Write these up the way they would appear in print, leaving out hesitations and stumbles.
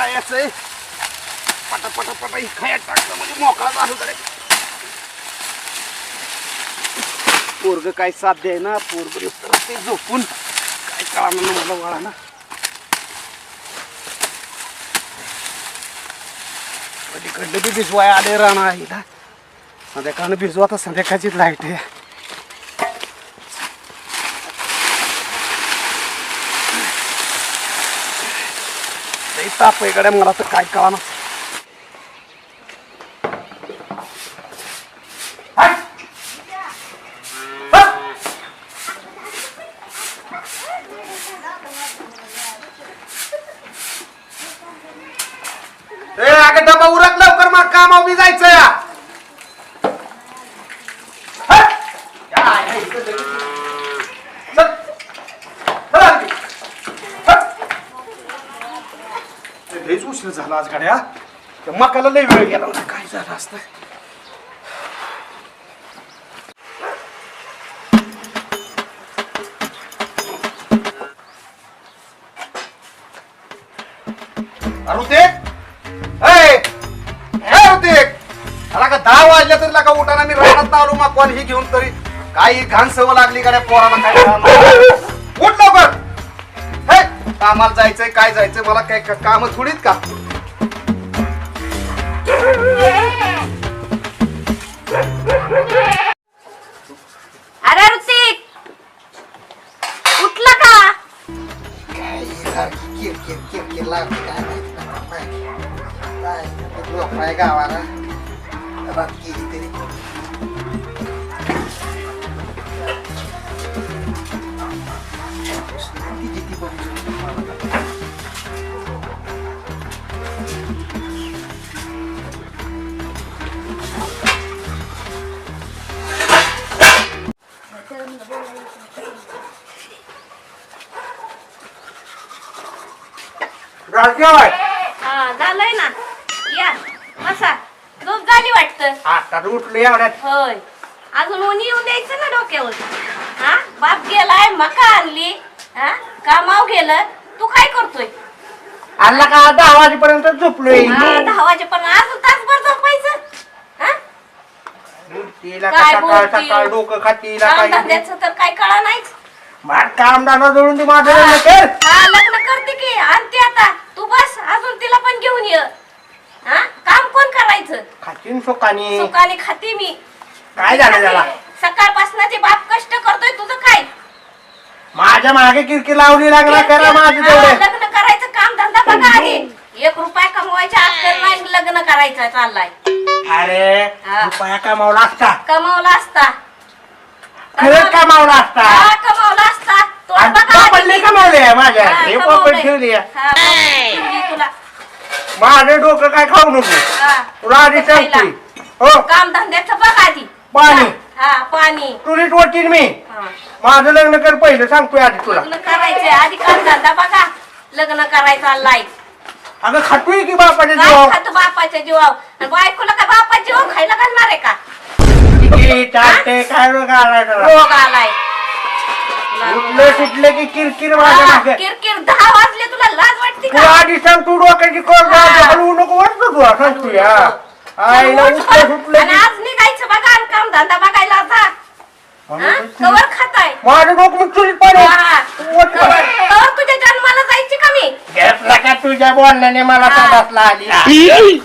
जायचंय पटापटा ही खाया टाकलं म्हणजे मोकळा झालो तरी पोरग काय साध्य आहे ना पोरग ते झोपून काय कळणार ना मला वळा ना कधीकडलं बी भिजवाय आले राहणार आहे संध्याकाळनं भिजवा तर संध्याकाळची लाईट आहे ताप आहे गड्या मला तर काय कळणार अगं डबा उरक लवकर मग कामावर बी जायचं या लयच उशीर झाला आज गाड्या त्या मकाला लय वेळ गेला काय झालं असतं का 10 वाजल्या तरी लागा उठाना मी राहणार आलो मग कोण ही घेऊन तरी काही घाण सवय लागली गाड्या पोराला काय उठ लवकर हे कामाला जायचंय काय जायचंय मला काय काम थोडीच का अरे ऋतिक उठला का काय गावाला तरी झालंय ना या बसा झोप झाली वाटतं आता उठलो एवढ्यात होय अजून ऊन येऊन द्यायचं ना डोक्यावर हा बाप गेलाय मका आणली हा कामाव गेलं तू काय करतोय आला का 10 वाजेपर्यंत झोपलोय 10 वाजेपर्यंत अजून तासभर झोपायचं हा तिला सकाळ सकाळ डोकं खातीला काय धंद्याचं तर काय कळा नाहीच मार काम दाना जोडून ती माझं लग्न कर हा लग्न करते की आणते आता तू बस अजून तिला पण घेऊन ये हा काम कोण करायचं खातीन सुखानी सुखाने खाते मी काय झालं त्याला सकाळपासून ते बाप कष्ट करतोय तुझं काय माझ्या मागे किरकिर लावली लागला करा माझं तेवढं लग्न करायचं काम धंदा बघा आधी 1 रुपया कमवायच्या अक्कल नाही लग्न करायचं चाललाय अरे रुपया कमावला असता कमावला असता खरंच कमावला असता हा कमावला असता तो बघा पडले कमावले माझ्या हे पॉपट ठेवली तुला माझं डोकं काय खाऊ नको तुला आधी सांगतोय हो काम धंद्याचं बघ आधी पाणी हा पाणी तुरीच वटीन मी माझं लग्न कर पहिलं सांगतोय आधी तुला लग्न करायचंय आधी काम धंदा बघा लग्न करायचा लाईट अगं खातोय की बापाच्या जीवावर खातो बापाच्या जीवावर बायकोला काय बापाच्या जीवावर खायला घालणार आहे का काय रोग आलाय रोग आलाय उठले सुटले की किरकिर माझ्या मागे किरकिर 10 वाजले तुला लाज वाटते तू आधी सांग तू डोक्याची कर हलवू नको वाटतं तुला सांगतोय आईला उठले सुटले आज निघायचं बघा आणि काम धंदा बघायला आता कवर खाताय माझं डोकं चुलीत पाणी कवर तुझ्या जन्माला जायची का मी घेतला का तुझ्या बोलण्याने मला तडासला आली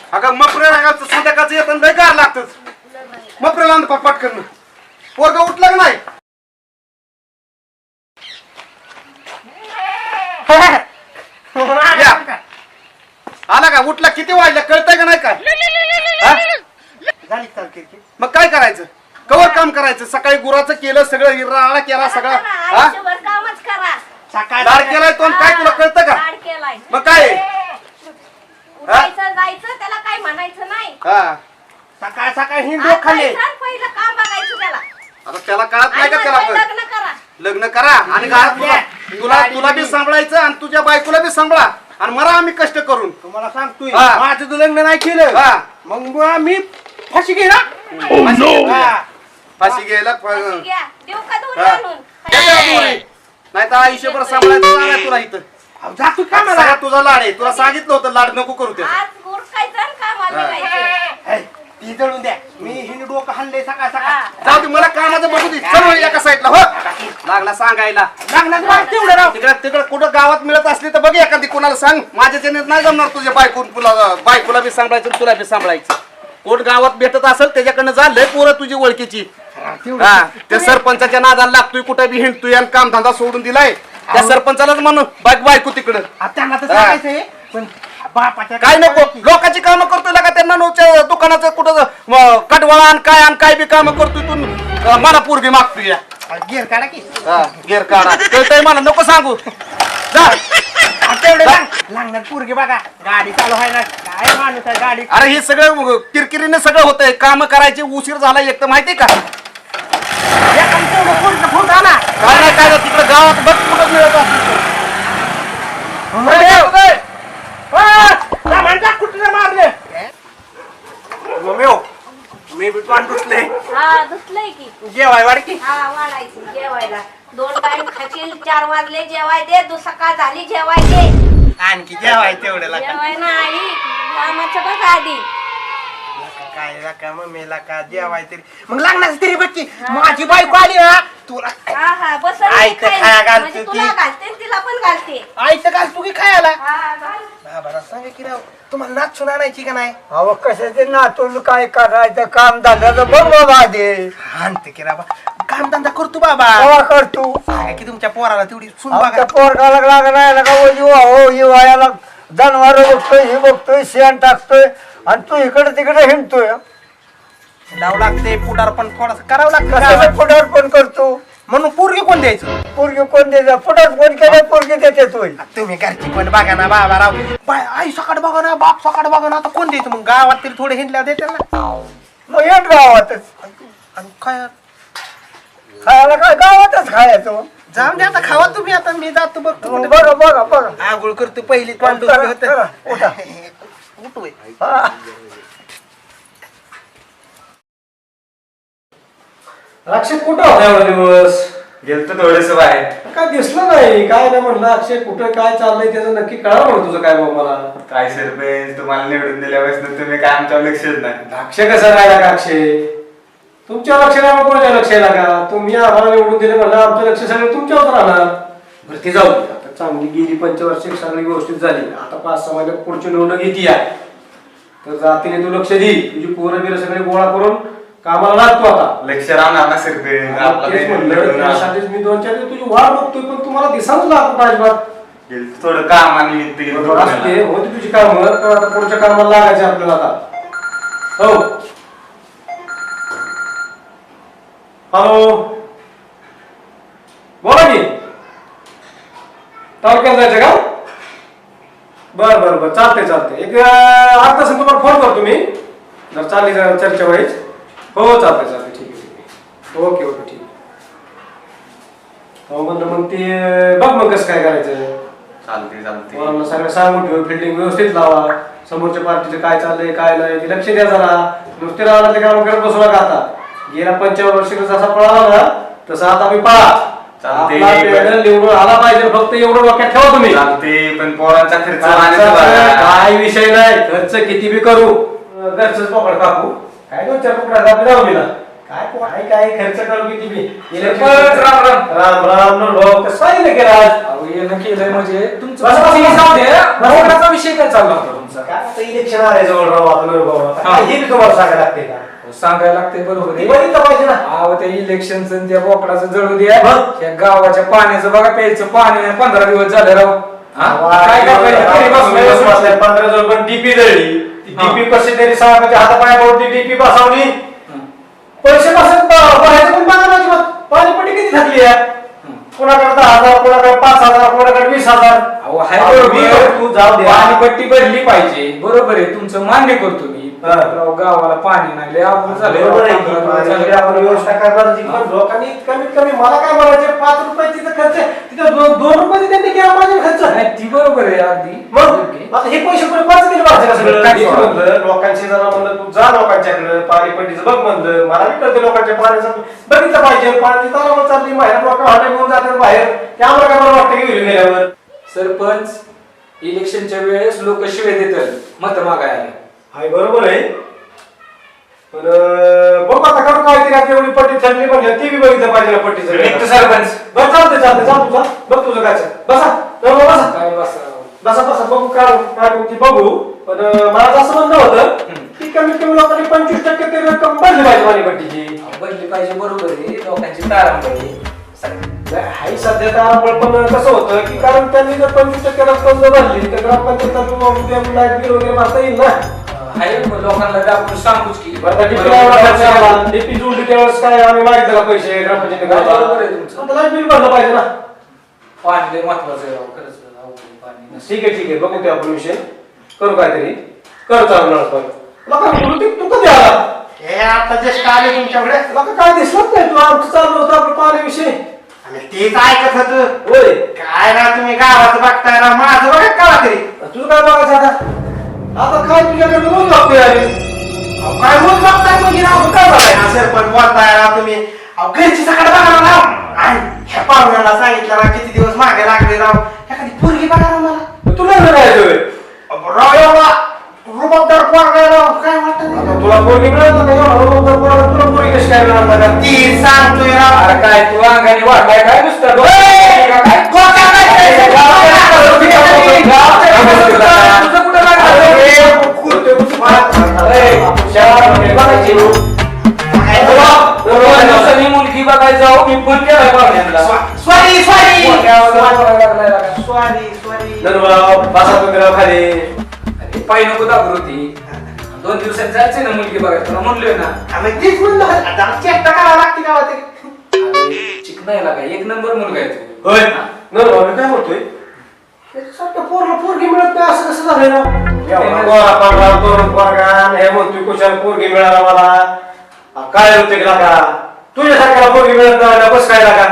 अगं मपरे संध्याकाळचं येतं लय गार लागतच मपरेला पटकन पोरगा उठलं का नाही आला का उठला किती वाजल्या कळतंय का नाही काय मग काय करायचं कवर काम करायचं सकाळी गुराचं केलं सगळं राळा केला सगळा कामच करा दार केलाय तो काय तुला कळतं का मग काय जायचं त्याला काय म्हणायचं नाही सकाळ सकाळ हिंदू खाली पहिलं काम बघायचं त्याला आता त्याला कळत नाही का त्याला लग्न करा लग्न करा आणि घरात तुला बी सांभाळायचं आणि तुझ्या बायकोला बी सांभाळा आणि मला आम्ही कष्ट करून तुम्हाला सांगतोय हा. माझं तर लग्न नाही केलं हा. मग मी फाशी घे ना फाशी घ्यायला घ्या देऊ का दोरी हा. आणून नाही तर आयुष्यभर सांभाळायचं नाही तुला इथं जातो का मला सगळा तुझा लाड आहे तुला सांगितलं होतं लाड नको करू ते आज गुरकायचं आणि कामाला निघायचं. ती जळून द्या मी हिने डोकं हाणले सकाळ सकाळ जाऊ दे मला कामाचं बघू दे चल वळ एका साईडला हो लागला सांगायला लागणार तेवढं राव तिकडे तिकडे कुठं गावात मिळत असली तर बघ एखादी कोणाला सांग माझ्या त्याने नाही जमणार तुझ्या बायकोला बी सांभाळायचं तुला बी सांभाळायचं कोण गावात भेटत असेल त्याच्याकडनं जा लय पोरं तुझी ओळखीची हा त्या सरपंचाच्या नादाला लागतोय कुठं बी हिंडतोय आणि कामधंदा सोडून दिलाय त्या सरपंचालाच म्हणून बायको तिकडं त्यांना तर सांगायचंय पण बापाच्या काय नको लोकांची कामं करतोय का त्यांना नवच्या दुकानाचं कुठं कटवाळा आणि काय बी कामं करतोय तू मला पोरगी मागतोय या गेर काढा की गेर काढा कळतंय मला नको सांगू जा तेवढे लागणार पोरगे बघा गाडी चालू आहे ना काय माणूस आहे गाडी अरे हे सगळं किरकिरीने सगळं होतंय काम करायचे उशीर झाला एक तर माहितीये का फोन आला काय नाही काय तिकडे गावात बघ कुठं मिळत कुठे मारले मी बी पान दुसले हा दुसलंय की जेवाय वाढकी हा वाढायचं जेवायला 2 टाइम खाशील 4 वाजले जेवाय दे सकाळ झाली जेवाय दे आणखी जेवाय तेवढे लागा जेवाय नाही कामाचं बघ आधी काय लाका मम्मीला का जेवाय तरी मग लागणार तरी बच्ची माझी बायको आली ना तुला हा हा बस आईचं खाया घालते म्हणजे ती. तुला घालते आणि तिला पण घालते आईचं घाल तू की खायला हा घाल बाबा सांगा की राव तुम्हाला नाचून आणायची का नाही अहो कशाचे नातून काय करायचं काम धंद्याचं बघ बाबा आधी आणते की राबा काम धंदा करतो बाबा केव्हा करतो सांगा की तुमच्या पोराला तेवढी सुन आमच्या बघा पोरगाला लागला का हो हिवाळ्याला जनावर बघतोय हे बघतोय शेण टाकतोय आणि तू इकडे तिकडे हिंडतोय लाव लागते पुढार पण थोडासा करावं कशाला लागतं पुढार पण करतो म्हणून पोरगी कोण द्यायचं पोरगी कोण देते पुढार कोण केलं पोरगी देते तोय तुम्ही घरची पण बघा ना बाबा राव आई सकाळ बघा ना बाप सकाळ बघा ना आता कोण द्यायचं मग गावात तरी थोडे हिंडल्या देते ना मग येत गावातच आणि काय खायला काय गावातच खायचं जाऊन द्या आता खावा तुम्ही आता मी जातो बघतो मग बघा बघा बघा आंघोळ करतो पहिली तोंड करा, होतं. करा, उठा. उठोय. हा. अक्षय कुठं होता एवढा दिवस गेलतो थोडेस बाहेर काय दिसलं नाही काय नाही म्हणलं अक्षय कुठं काय चाललंय त्याचं नक्की कळा म्हणून तुझं काय बाबा मला काय सरपंच तुम्हाला निवडून दिल्यापासून तुम्ही काय आमच्यावर लक्षच नाही अक्षय कसा राहिला का अक्षय तुमच्या लक्ष नाही मग कोणाच्या लक्ष आहे का तुम्ही आम्हाला निवडून दिले म्हणलं आमचं लक्ष सगळं तुमच्यावर राहणार बरं ती जाऊ दे. आता चांगली गेली पंचवार्षिक सगळी व्यवस्थित झाली आता 5-6 महिने पुढची निवडणूक येते आहे तर जातीने तू लक्ष दे तुझी पोरं बिरं सगळे गोळा करून कामाला लागतो आता लक्ष राहणार ना सरपंच आपला तेच काही म्हणलं निवडून आणा. त्यासाठीच मी 2-4 दिवस तुझी वाट बघतोय पण तुम्हाला दिसाच लागतो अजिबात गेलतो थोडं कामानिमित्त गेलतो असते पुण्याला. होती तुझी काम तर आता पुढच्या कामाला लागायचे आपल्याला आता हो हॅलो बोला की तालुक्यात जायचं का बर बर बर चालतंय एक 8 तास तुम्हाला फोन करतो मी जर चालली चर्चा व्हायच हो चालतंय ठीक आहे ओके ठीक हो म्हणलं मग ते बघ मग कसं काय करायचं चालते मला सगळं सांगून ठेव फिल्डिंग व्यवस्थित लावा समोरच्या पार्टीचं काय चाललंय काय नाही ते लक्ष द्या जरा नुसते राहणार ते काम करत बसू नका आता गेल्या 55 वर्षाला जसा पळाला ना तसा आता मी पळा चालतंय. आपला पॅनल निवडून आला पाहिजे फक्त एवढं डोक्यात ठेवा तुम्ही चालते पण पोरांचा खर्च खर्चाचं वाढायचा बघा. काय विषय नाही खर्च किती बी करू घरचंच पकड कापू काय 2-4 पकडायचं आपल्या जाऊ दिला काय खर्च करू किती बी राम राम. राम राम नो लोक कसं आहे केलं आज येणं केलंय म्हणजे तुमचं बस, बस, बस. जाऊ दे. रोकडाचा विषय काय चालला होता तुमचा काय आता इलेक्शन आले जवळ राव आता नो बाबा आता काय हे बी तुम्हाला सांगायला लागते का सांगायला लागते बरोबर ती आहे. बघितलं पाहिजे ना अहो त्या इलेक्शनचं त्या बोकडाचं जळू द्या मग? या गावाच्या पाण्याचं बघा प्यायचं पाणी नाही 15 दिवस झाले राव हा? काय करायचं? घरी बसलोय. 15 जण पण डीपी जळली हा. डीपी कशी तरी साहेबाच्या हातापायावरती डीपी बसवली पैसे बसत भरायचं पण बघा ना अजिबात. पाणीपट्टी किती थकली आहे कोणाकडे 10,000 कोणाकडे 5,000 कोणाकडे 20,000 अहो हाय मी बरोबर. तू जाऊ दे पाणीपट्टी भरली पाहिजे बरोबर आहे तुमचं मान्य करतो मी हा. राव गावाला पाणी नाही लय अवघड झालंय राव. बरोबर आहे की 15 दिवस पाण्याची झाले. आपण व्यवस्था करणार जी पण लोकांनी कमीत कमी मला काय म्हणायचे 5 रुपयाची तर खर्च तिथं 2 बरोबर आहे अगदी मग आता हे पैसे कोणी पाच दिले पाहिजे का सगळं काय मी म्हणलं लोकांशी जरा म्हणलं तू जा लोकांच्याकडे पाणी पट्टीचं बघ म्हणलं मला बी कळते लोकांच्या पाण्याचं बघितलं पाहिजे पाणी तारावर चालली बाहेर लोक हॉटेल घेऊन जातात बाहेर त्यामुळे काय मला वाटतं की घेऊन गेल्यावर सरपंच इलेक्शनच्या वेळेस लोक शिवे देतात मत मागायला हाय बरोबर आहे पण बघ आता करू काय तरी एवढी पट्टी ठरली म्हणजे ती बी बघितलं पाहिजे ना पट्टीचं निघतो सरपंच. बस चालते चालते जा तुझा बघ तुझं काय बसा बसा काय बसा बसा बसा बघू काय ती बघू पण माझं असं म्हणणं होतं की कमीत कमी लोकांनी 25% तरी रक्कम भरली पाहिजे पाणीपट्टीची बनली पाहिजे बरोबर आहे लोकांची तारांबळी हाय सध्या तर पण कसं होतं की कारण त्यांनी जर 25% रक्कम जर भरली तर ग्रामपंचायत लाईट बिल वगैरे भरता येईल ना आहे लोकांना बी आपण सांगूच की डीपी जोडली त्यावेळेस काय आम्ही मागितलं का पैसे बरोबर आहे तुमचं. लाईट बिल भरलं पाहिजे ना पाणी लय महत्वाचं आहे राव, खरंच पाणी नसेल. ठीक आहे बघू ते आपण विषय करू काहीतरी करू चालू तू कधी आला हे आता जस्ट आले तुमच्याकडे तुला काय दिसत नाही तू आमचं चालू होतं आपलं पाण्याविषयी आणि तेच ऐकत होत होय काय ना तुम्ही गावाचं बघताय ना माझं बघा कळा तरी तुझं काय बघायचं आता काय तुझ्याकडे रोज लागतोय आम्ही काय रोज बघताय म्हणजे राव काय बघाय सरपंच बोलताय ना तुम्ही अहो घरची सकाळ बघा ना राव आणि ह्या पाहुण्याला सांगितलं ना किती दिवस मागे लागले राव एखादी पोरगी बघा ना मला तुला करायचोय राव एवढा रुबाबदार पोरगा राव काय वाटत तुला पोरगी मिळालं का तुला पोरगी कशी काय मिळालं का ती सांगतोय राव अरे काय तू अंगाने वाढलाय काय नुसतं तुझं कुठं लागलं मुलगी बघायला जाऊ मी फोन केलाय पाहुण्यांना सॉरी सॉरी अरे सॉरी सॉरी बसा तुम्ही राव खाली पाय नको दाखवत होती 2 दिवसात जायचंय ना मुलगी बघायला तुला म्हणलोय ना आम्ही तेच म्हणलं आता चेष्टा करावं लागते गावात चिकनायला काय 1 नंबर मुलगा आहे तू होय मी काय म्हणतोय पोरला पोरगी मिळत नाही असं कसं झालंय ना हे म्हणतोय कुशाल पोरगी मिळाला मला काय होते का तुझ्यासारख्याला पोरगी मिळत नाही बस काय लागा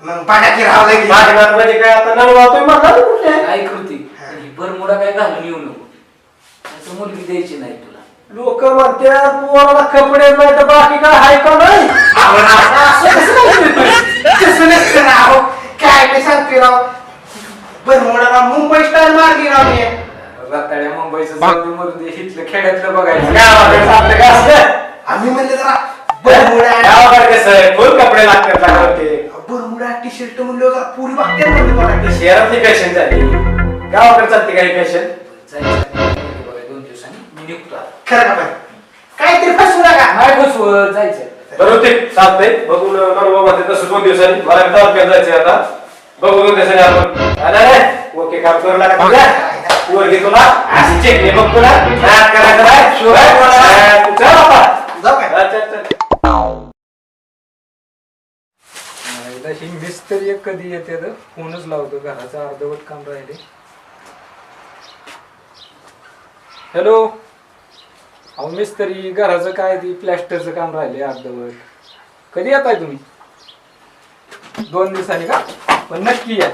मग बघा की राव लगी म्हणजे काय आता नवरा तुम्ही म्हणला ना कुठे काय कृती ही बरमुडा काय घालून येऊ नको असं मुलगी द्यायची नाही तुला लोक म्हणतात पोराला कपडे नाही तर बाकी काय हाय का नाही कसं नसतं राव काय मी सांगते राव बरमुडाला मुंबई स्टाईल मार्गी राव मी रताळ्या मुंबईचं जाऊन मरून दे हिथलं खेड्यातलं बघायचं गावाकडे आपलं काय असलं आम्ही म्हणले जरा बरमुडा गावाकडे कसं आहे फुल कपडे लागतात लागते बरमुडा टी शर्ट म्हणलं जरा पुरी बघते म्हणलं शहरातली फॅशन झाली गावाकडे चालते काही फॅशन जायचं 2 दिवसांनी मी निघतो आता. खरं का पण काहीतरी फसवू नका नाही बसवत जायचं बरोबर ते चालतंय बघून बाबा तसं 2 दिवसांनी मला तालुक्यात जायचंय आता बघू 2 दिवसांनी आपण ओके काम करू लागा तुझ्या पोरगी तुला अशी चेक बघ तुला नाद करायचं नाही चल बाबा जाऊ काय चल ही मिस्त्री कधी येते तर फोनच लावतो घराचं अर्धवट काम राहिले. हॅलो अहो मिस्त्री घराचं काय ती प्लॅस्टरचं काम राहिले अर्धवट कधी येत आहे तुम्ही 2 दिवसांनी का पण नक्की या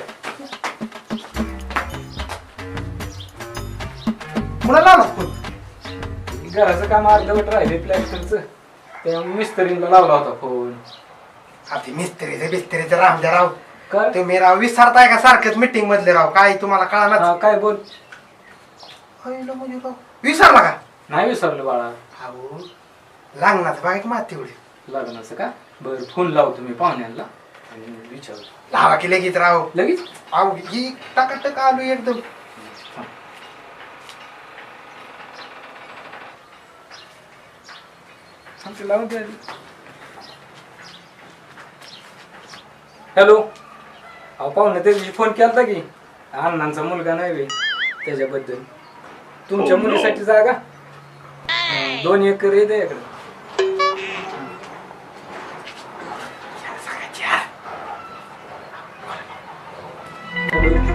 मुलाला फोन घराचं काम अर्धवट राहिले प्लॅस्टरचं त्यामुळे मिस्त्रीला लावला होता फोन आता मिस्त्रीचं रामद्या राव कर तुम्ही राव विसरताय का सारखंच मीटिंग मधले राव काय तुम्हाला कळालं हा, काय बोल विसरला का नाही विसरलं बाळा अहो लागणार बघा की माती एवढी लग्नाचं का बरं फोन लावतो मी पाहुण्यांना आणि विचारतो लावा की लगेच राव लगेच अहो ही टाकाटक आलो एकदम लावून हॅलो अहो पाहुणे त्या दिवशी फोन केलता की अण्णांचा मुलगा नाही वे त्याच्याबद्दल तुमच्या मुलीसाठी जागा 2 एकर आहे त्याकडे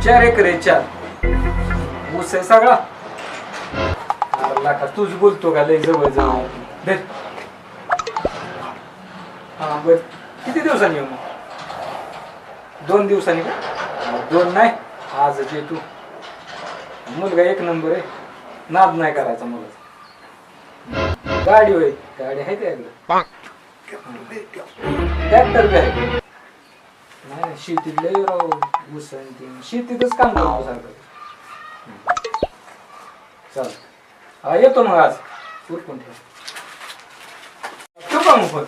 4 एकर आहे 4 ऊस आहे सगळा लाखा तूच बोलतो का लय जवळ जवळ धर. हा बर किती दिवसांनी येऊ मग 2 दिवसांनी का 2 नाही आजच ये तू. मुलगा एक नंबर आहे, नाद नाही करायचा मुलाचा. गाडी होय, गाडी आहे त्याकडे. ट्रॅक्टर बी आहे. नाही नाही, शेतीत लय राव ऊस आणि ते. शेतीतच काम करतो सारखं. चल हा येतो मग आज. उरकून ठेव. ठेवू का मग पण?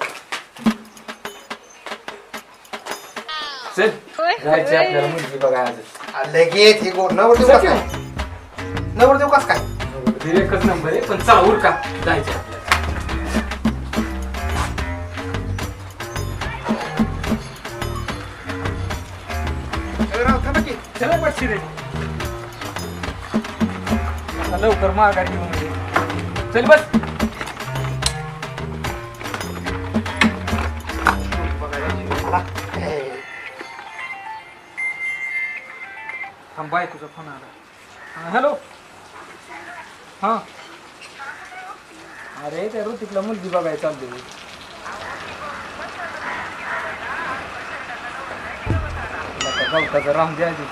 चल जायचं आपल्याला मुलगी बघा आज. लगेच ही गोड नवरदेव कस काय? नवरदेव कस काय? एकच नंबर आहे, पण चला उरका जायचं आपल्याला. चला बसशी रे. आता लवकर माघारी घेऊन ये. चल बस. थांब, बायकोचा फोन आला. हॅलो. हा अरे त्या ऋतिकला मुलगी बघायला चालली. गवताचं राम द्या आधी.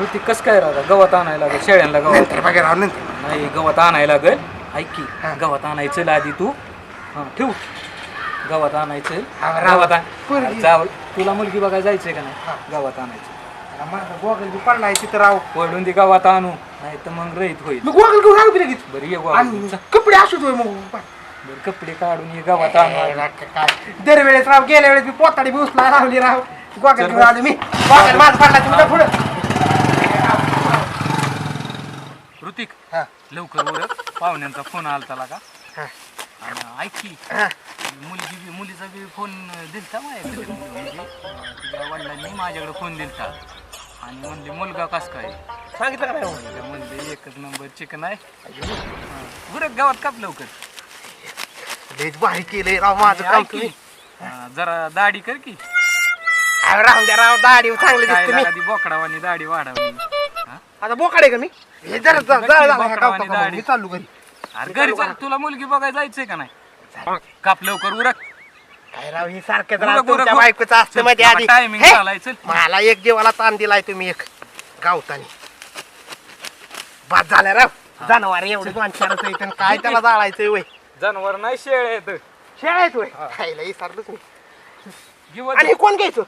ऋतिक कसं काय राहता? गवत आणायला लागेल शेळ्यांना. गवत नाही, गवत आणायला लागेल. ऐक की, गवत आणायचं आधी तू. हा ठेवू. गवत आणायचं. गवत जाव. तुला मुलगी बघायला जायचंय का नाही? गवत आणायचं. गोगल बी पडलाय तिथं राव. पडून ती गावात आणू, नाही तर मग रहित होईल. मी गोगल घेऊन आलो लगेच. बरं ये गोवा. आणि कपडे असू दे मग. बरं कपडे काढून ये गावात आणू. दरवेळेस राव गेल्या वेळेस मी पोताडी बी उचला लावली राव. गोगल घेऊन आलो मी. गोगल माझं पडला तुमच्या पुढं. ऋतिक लवकर ओळख. पाहुण्यांचा फोन आलता का? ऐक की, मुलीचा बी फोन दिलता माझ्याकडे. तुझ्या वडिलांनी माझ्याकडे फोन दिलता आणि म्हणले मुलगा कस काय सांगितलं का नाही? म्हणले एकच नंबर चिकन आहे. उरक गावात काप लवकर. लयच भारी केलंय राव माझं काम तुम्ही. जरा दाढी कर की. राहून द्या राव. दाढी चांगली दिसते मी. आधी बोकडावानी दाढी वाढवली. आता बोकाडे का मी? हे जरा दाढी. मी चाललो घरी. अरे घरी चल, तुला मुलगी बघायला जायचंय का नाही? काप लवकर उरक. काय राव ही सारखं उरक, उरक, तुमच्या उरक. बायकोचं असतं मध्ये आधी. टायमिंग हे? झालाय. चल मला एक जीवाला ताण दिलाय तुम्ही एक गावतानी. बाद झाल्या राव. जनावर एवढे 2-4 येत काय त्याला जाळायचंय वय. जनावर नाही शेळ येत. शेळायच वय. खायला विसरलोच मी. घेऊ आणि हे कोण घ्यायचं?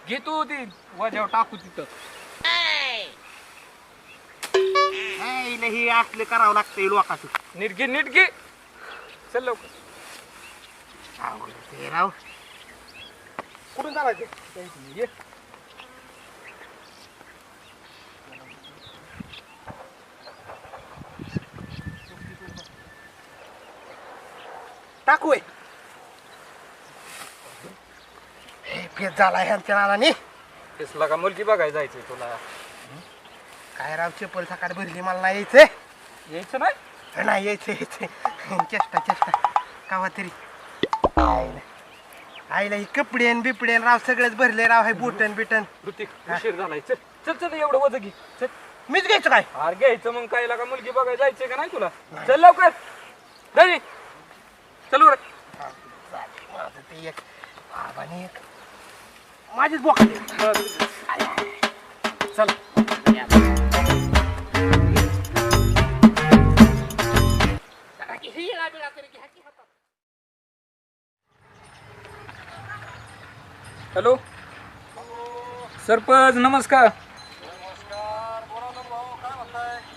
घे तू ती वजावर टाकू तिथं. ही असले करावं लागतंय लोकांचं. नीट घे. चल लवकर. ते राव कुठून चालायचं? ये. टाकू फेस झाला ह्यांच्या नादाने. तेसला का मुलगी बघायला जायचंय तुला? काय राव चप्पल सकाळ भरली मला नाही यायचंय. यायचं नाही? नाही यायचं. चेष्टा कावा तरी. आईला ही कपडे आणि बिपडे राव सगळेच भरले राव. हे बुटन बिटन. ऋतिक उशीर झालाय. चल एवढं वज घे. चल. मीच घ्यायचं काय? अरे घ्यायचं मग काय लागा मुलगी बघायला जायचंय का नाही तुला? चल लवकर. नाही चल वर. माझं ते एक बाबाने एक माझीच बोका. चल. हॅलो सरपंच नमस्कार.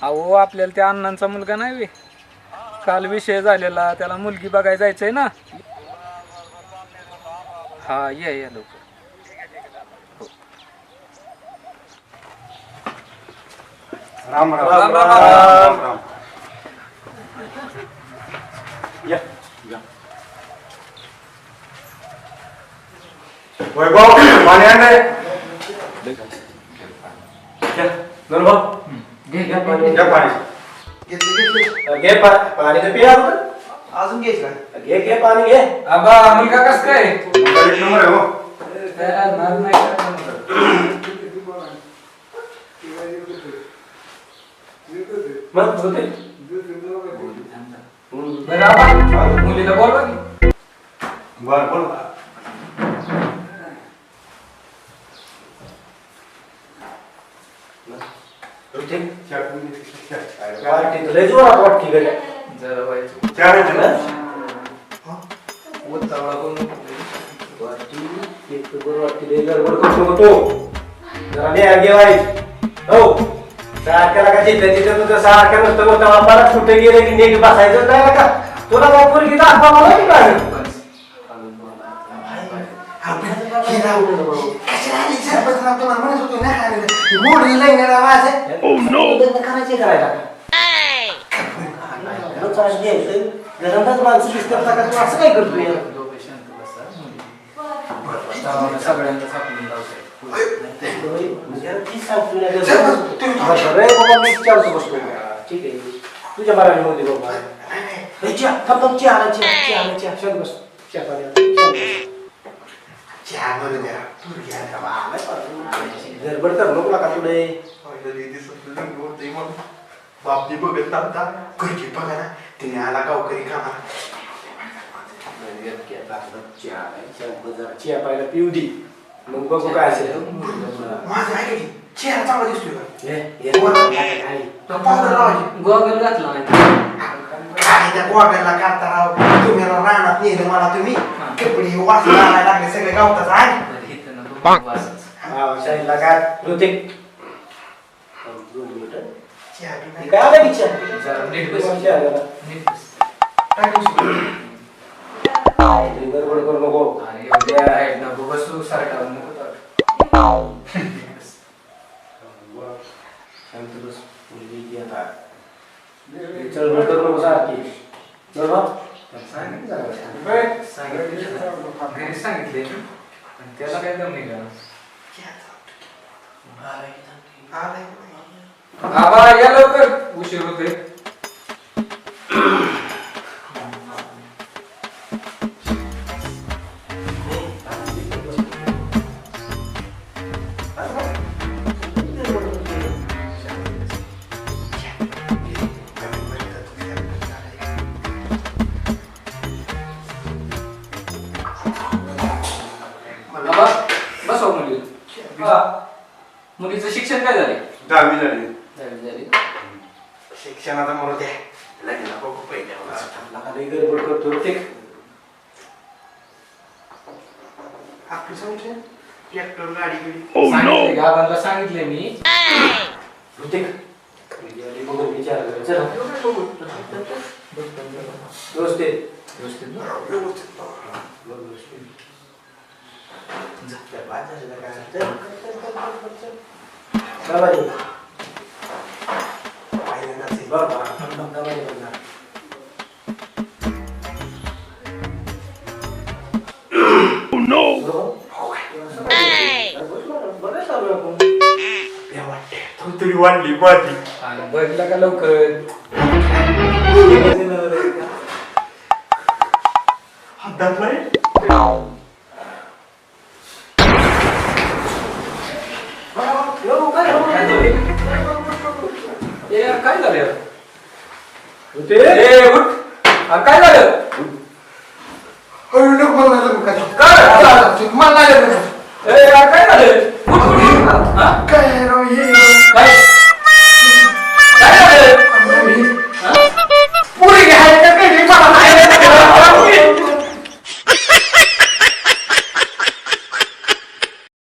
अहो आपल्याला त्या अण्णांचा मुलगा नाही वे. काल विषय झालेला, त्याला मुलगी बघायला जायचंय ना. हा या लवकर. राम राम. राम राम राम. या वैभव पाणी आण रे. घ्या पाणी. पाणी तर पिया अजून घ्यायचं काय? घे पाणी घे. आबा मुलगा कस काय? एक नंबर आहे हो. बरं आबा मुलीला बोलवा की. बरं बोल. पार्टी लय जोरात वाटते घरी. जरा व्हायचं पार्टी एक तर बरं वाटते, लय गडबड करू नको तो. जरा न्याय घेवायची. हो सारख्याला का जिथल्या तिथं तुझं सारख्या नुसतं बोलता मला कुठे गेले की नीट बसायचं नाही का. तुला काय पोरगी दाखवा मला की काय? करायचे करायला घरातच माणसं दिसतात का तू असं काय करतोय? सगळ्यांचा सापडून लावतोय. ठीक आहे तुझ्या बारा मध्ये बाबा गडबड कर नको का तुले. बापी बघत नव्हता घरची बघा ना तिने आला गावकरी कामाला चिया पाहिला पिऊ दे मग बघू काय असेल. माझं आहे की चेहरा चांगला दिसतोय का पावडर लावायची गॉगल घातला नाही. काय त्या गोगलला काढता राव तुम्ही रानात नेलं मला तुम्ही कपडे वाचून आणायला लागले सगळे गावताच आहे शाहीला काय ऋतिक चहा बी नाही. काय आलं विचार जरा नीट बस. नीट बस. काय करू शकतो? गडबड करू नको. आणि एवढ्या आहेत ना बसू सारखा नको तर. शांत बस मुलगी ती आता चळवळ करू नको सारखी. बरोबर घरी सांगितले पण त्याला काय दम नाही का. आलाय. आबा या लवकर उशीर होते. आबा बसव मुली. मुलीचं शिक्षण काय झाले. 10वी झाली. झाली. शिक्षणाचा म्हणून द्या लग्न बघू पहिले गडबड करतो ऋतिक. आपली सांगितलं ट्रॅक्टर गाडी बिडी सांगितले गावाला सांगितले मी. ऋतिक बघून विचार कर. चला व्यवस्थित व्यवस्थित ना? व्यवस्थित तरी वाढली बाजी आणि बघला का लवकर. हातात नाही ए यार काय झालं यार. ऋतिक ए उठ. काय झालं. मला ए यार काय झालं. उठ, उठ, उठ. हा? काय राव हे काय